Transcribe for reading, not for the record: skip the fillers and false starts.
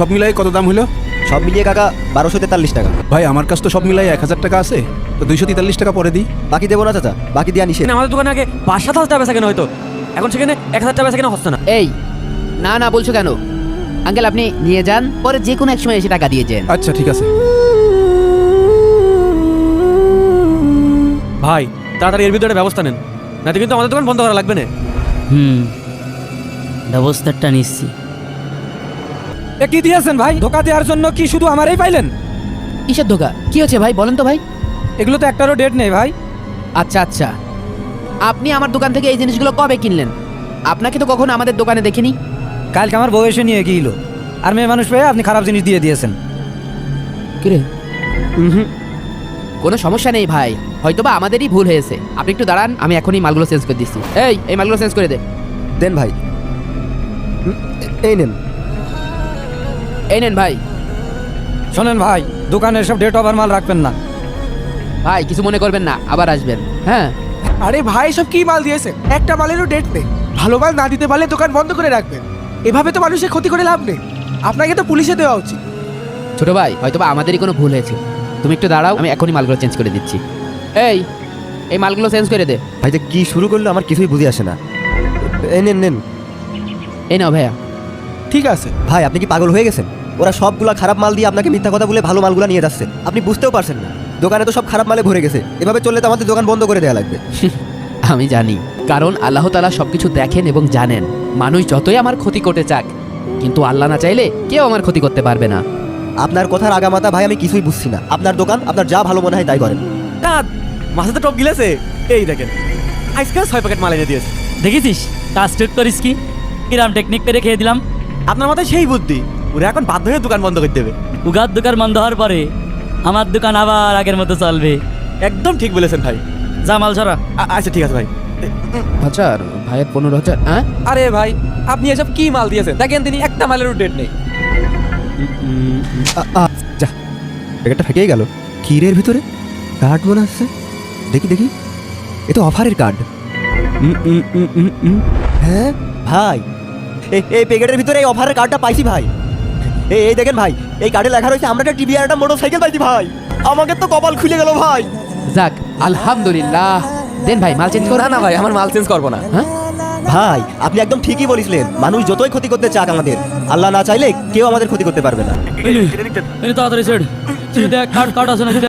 সব মিলাই কত দাম হলো? সব মিলিয়ে কাকা 1243 টাকা। ভাই আমার কাছে তো সব মিলাই 1000 টাকা আছে, তো 243 টাকা পরে দিই। বাকি দেবো না চাচা, বাকি দেওয়া নিষেধ। আমাদের দোকানে আগে 5-7 হাজার টাকা বেচা কেনা হয়তো, এখন সেখানে 1000 টাকা বেচা কেনা হচ্ছে না। এই না না বলছো কেন আঙ্কেল? আপনি নিয়ে যান, পরে যে কোনো এক সময় এসে টাকা দিয়ে যান। আচ্ছা ঠিক আছে। ভাই তাড়াতাড়ি এর ভিতরে ব্যবস্থা নেন, না তো কিন্তু আমাদের দোকান বন্ধ করা লাগবে না। ব্যবস্থাটা নিচ্ছি। এ কি দিয়েছেন ভাই? ধোকা দেওয়ার জন্য কি শুধু আমারই পাইলেন? কিসের ধোকা? কি হচ্ছে ভাই বলেন তো ভাই? এগুলো তো একটারও ডেট নেই ভাই। আচ্ছা আচ্ছা, আপনি আমার দোকান থেকে এই জিনিসগুলো কবে কিনলেন? আপনাকে তো কখনো আমাদের দোকানে দেখিনি। কালকে আমার বউ এসে নিয়ে গিয়েছিল, আর মেয়ে মানুষ পেয়ে আপনি খারাপ জিনিস দিয়ে দিয়েছেন। কিরে? কোনো সমস্যা নেই ভাই, হয়তোবা আমাদেরই ভুল হয়েছে। আপনি একটু দাঁড়ান, আমি এখনই মালগুলো চেঞ্জ করে দিচ্ছি। এই মালগুলো চেঞ্জ করে দে। দেন ভাই। এই নেন। এই নেন ভাই। শোনেন ভাই, দোকানের সব ডেট ওভার মাল রাখবেন না। ভাই কিছু মনে করবেন না, আবার আসবেন। হ্যাঁ আরে ভাই সব কি মাল দিয়েছে? একটা মালেরও ডেট নেই। ভালো মাল না দিতে পারলে দোকান বন্ধ করে রাখবেন। এভাবে তো মানুষের ক্ষতি করে লাভ নেই। আপনাকে তো পুলিশে দেওয়া উচিত। ছোট ভাই, হয়তোবা আমাদেরই কোনো ভুল হয়েছে। তুমি একটু দাঁড়াও, আমি এখনই মালগুলো চেঞ্জ করে দিচ্ছি। এই মালগুলো চেঞ্জ করে দে। ভাই যে কি শুরু করলো আমার কিছুই বুঝে আসে না। এই নেন নেন। এই নাও ভাইয়া। ঠিক আছে ভাই আপনি কি পাগল হয়ে গেছেন? ওরা সবগুলা খারাপ মাল দিয়ে আপনাকে মিথ্যা কথা বলে ভালো মালগুলা নিয়ে যাচ্ছে। আপনি বুঝতেও পারছেন না দোকানে তো সব খারাপ মালে ভরে গেছে। এভাবে চললে তো আমাদের দোকান বন্ধ করে দেওয়া লাগবে। আমি জানি, কারণ আল্লাহ তাআলা সবকিছু দেখেন এবং জানেন। মানুষ যতই আমার ক্ষতি করতে চাক, কিন্তু আল্লাহ না চাইলে কেউ আমার ক্ষতি করতে পারবে না। আপনার কথার আগামাতা ভাই আমি কিছুই বুঝছি না। আপনার দোকান, আপনার যা ভালো মনে হয় তাই করেন। না মাছে তো টপ গিলেছে, এই দেখেন আজকাল 6 প্যাকেট মাল এনে দিয়েছে। দেখেছিস কাজ টেট করিস কি কিরাম টেকনিক করে খেয়ে দিলাম। আপনার মাথায় সেই বুদ্ধি, ওরা এখন বাধ্য হয়ে দোকান বন্ধ করে দেবে। উগার দোকান বন্ধ হওয়ার পরে আমার দোকান আবার আগের মতো চলবে। একদম ঠিক বলেছেন ভাই। যা মাল ছড়া। আচ্ছা ঠিক আছে ভাই। আচ্ছা আর ভাইয়ের 15,000। হ্যাঁ আরে ভাই আপনি এসব কি মাল দিয়েছেন? দেখেন তিনি একটা মালেরও ডেট নেই। যা, প্যাকেটটা ফেটেই গেল। ক্ষীরের ভিতরে কার্ড মনে আসছে। দেখি দেখি, এ তো অফারের কার্ড। হ্যাঁ ভাই, এই প্যাকেটের ভিতরে এই অফারের কার্ডটা পাইছি ভাই। এই দেখেন ভাই, এই কার্ডে লেখা রয়েছে আমরা একটা টিভি আর একটা মোটরসাইকেল পাইছি ভাই। আমাকে তো কপাল খুলে গেল ভাই। যাক আলহামদুলিল্লাহ। দেন ভাই মাল চেঞ্জ করো। না ভাই, আমার মাল চেঞ্জ করবো না। হ্যাঁ ভাই আপনি একদম ঠিকই বলেছিলেন। মানুষ যতই ক্ষতি করতে চাক আমাদের, আল্লাহ না চাইলে কেউ আমাদের ক্ষতি করতে পারবে না। তাড়াতাড়ি ছেড়, কার্ড কার্ড আছে না?